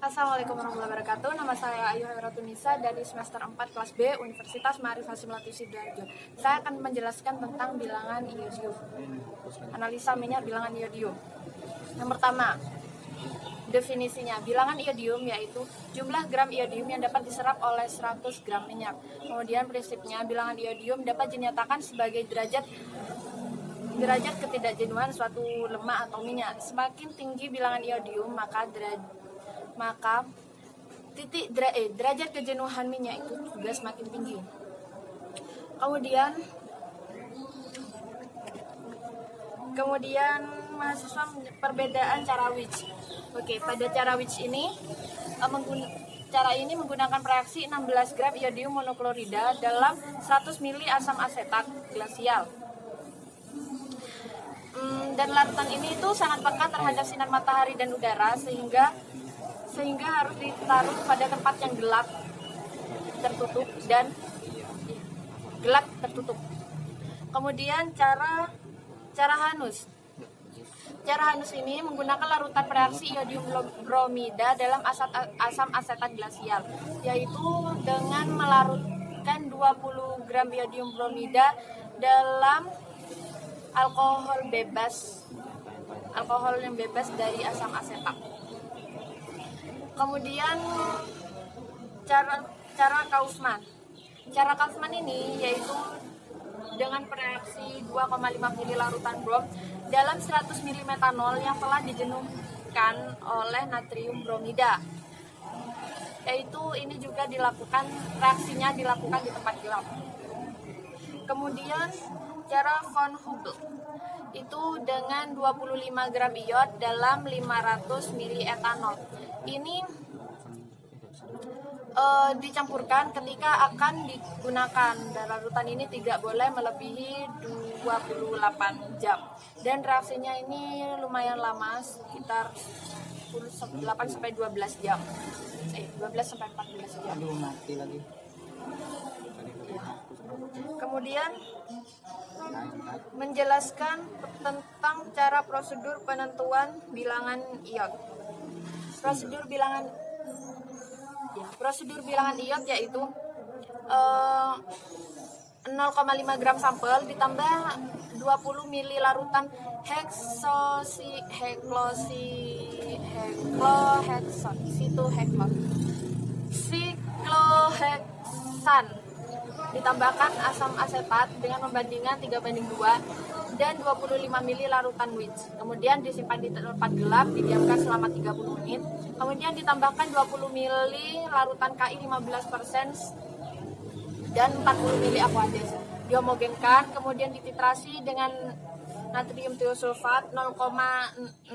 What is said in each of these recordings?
Assalamualaikum warahmatullahi wabarakatuh. Nama saya Ayu Hairatunisa dari semester 4 kelas B Universitas Ma'arif Hasyim Latif Sidoarjo. Saya akan menjelaskan tentang bilangan iodium. Analisa minyak bilangan iodium. Yang pertama, definisinya. Bilangan iodium yaitu jumlah gram iodium yang dapat diserap oleh 100 gram minyak. Kemudian prinsipnya, bilangan iodium dapat dinyatakan sebagai derajat ketidakjenuhan suatu lemak atau minyak. Semakin tinggi bilangan iodium, maka derajat kejenuhan minyak itu juga semakin tinggi. Kemudian mahasiswa perbedaan cara Witch. Oke, pada cara Witch ini cara ini menggunakan reaksi 16 gram iodium monoklorida dalam 100 ml asam asetat glasial. Dan larutan ini itu sangat peka terhadap sinar matahari dan udara sehingga harus ditaruh pada tempat yang gelap tertutup. Kemudian cara hanus. Cara hanus ini menggunakan larutan reaksi iodium bromida dalam asam asetat glasial, yaitu dengan melarutkan 20 gram iodium bromida dalam alkohol yang bebas dari asam asetat. Kemudian cara Kauffman. Cara Kauffman ini yaitu dengan reaksi 2,5 ml larutan brom dalam 100 ml metanol yang telah dijenuhkan oleh natrium bromida. Yaitu ini juga reaksinya dilakukan di tempat gelap. Kemudian cara von Hubel itu dengan 25 gram iod dalam 500 ml etanol. Ini dicampurkan ketika akan digunakan, dan larutan ini tidak boleh melebihi 28 jam. Dan reaksinya ini lumayan lama, sekitar 8-12 jam. 12-14 jam. Mati lagi. Kemudian menjelaskan tentang cara prosedur penentuan bilangan iod. Prosedur bilangan iod yaitu 0,5 gram sampel ditambah 20 ml larutan sikloheksan ditambahkan asam asetat dengan pembandingan 3:2 dan 25 ml larutan Witch. Kemudian disimpan di tempat gelap, didiamkan selama 30 menit. Kemudian ditambahkan 20 ml larutan KI 15% dan 40 ml aquades. Dihomogenkan, kemudian dititrasi dengan natrium tiosulfat 0,1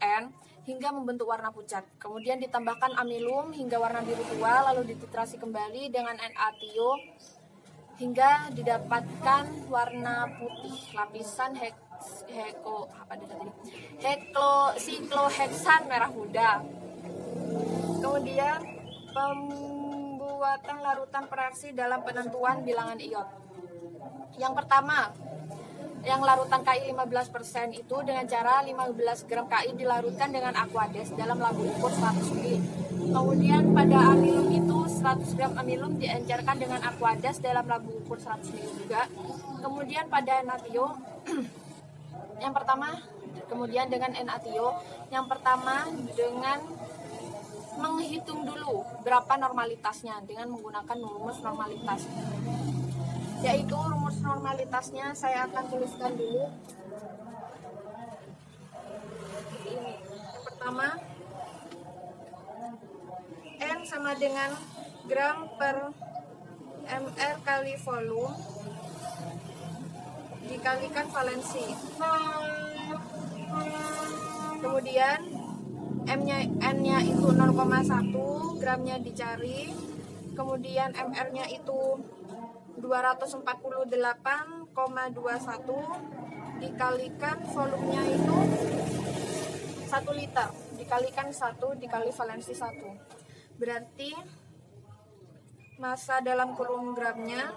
N hingga membentuk warna pucat. Kemudian ditambahkan amilum hingga warna biru tua, lalu dititrasi kembali dengan NaTio hingga didapatkan warna putih. Lapisan sikloheksan merah muda. Kemudian pembuatan larutan reaksi dalam penentuan bilangan iod. Yang pertama, yang larutan KI 15% itu dengan cara 15 gram KI dilarutkan dengan aquades dalam labu ukur 100 ml. Kemudian pada amilum itu 100 gram amilum diencerkan dengan aquades dalam labu ukur 100 ml juga. Kemudian pada NaTio dengan menghitung dulu berapa normalitasnya dengan menggunakan rumus normalitas. Yaitu rumus normalitasnya saya akan tuliskan dulu. Ini yang pertama, N sama dengan gram per mR kali volume dikalikan valensi. Kemudian N-nya itu 0,1, gramnya dicari. Kemudian MR-nya itu 248,21 dikalikan volumenya itu 1 liter dikalikan 1 dikali valensi 1, berarti massa dalam kurung gramnya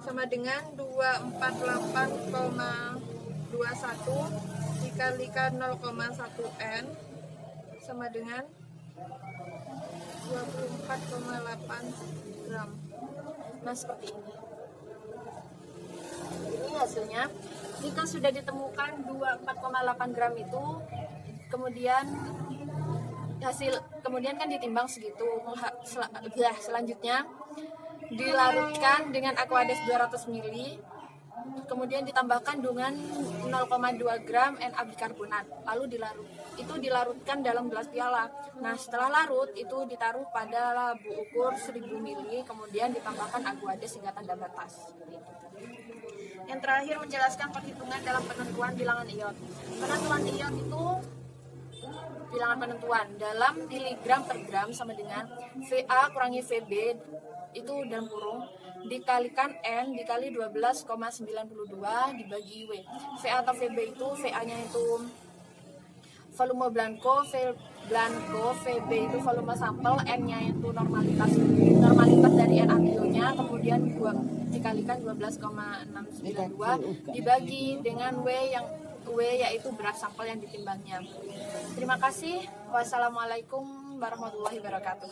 sama dengan 248,21 dikalikan 0,1 N sama dengan 24,8 gram. Nah, seperti ini. Ini hasilnya. Jika sudah ditemukan 24,8 gram itu, kemudian kan ditimbang segitu. Selanjutnya dilarutkan dengan Aquades 200 ml, kemudian ditambahkan dengan 0,2 gram NaBikarbonat, lalu dilarutkan dalam gelas piala. Nah, setelah larut itu ditaruh pada labu ukur 1000 ml, kemudian ditambahkan Aquades hingga tanda batas. Yang terakhir, menjelaskan perhitungan dalam penentuan bilangan ion. Penentuan ion itu bilangan penentuan dalam miligram per gram sama dengan VA kurangi VB itu dalam kurung dikalikan N dikali 12,92 dibagi W. VA atau VB itu VA-nya itu volume blanko, VB itu volume sampel, N-nya itu normalitas dari NaBio-nya, kemudian dikalikan 12,692 dibagi dengan W yaitu berat sampel yang ditimbangnya. Terima kasih. Wassalamualaikum warahmatullahi wabarakatuh.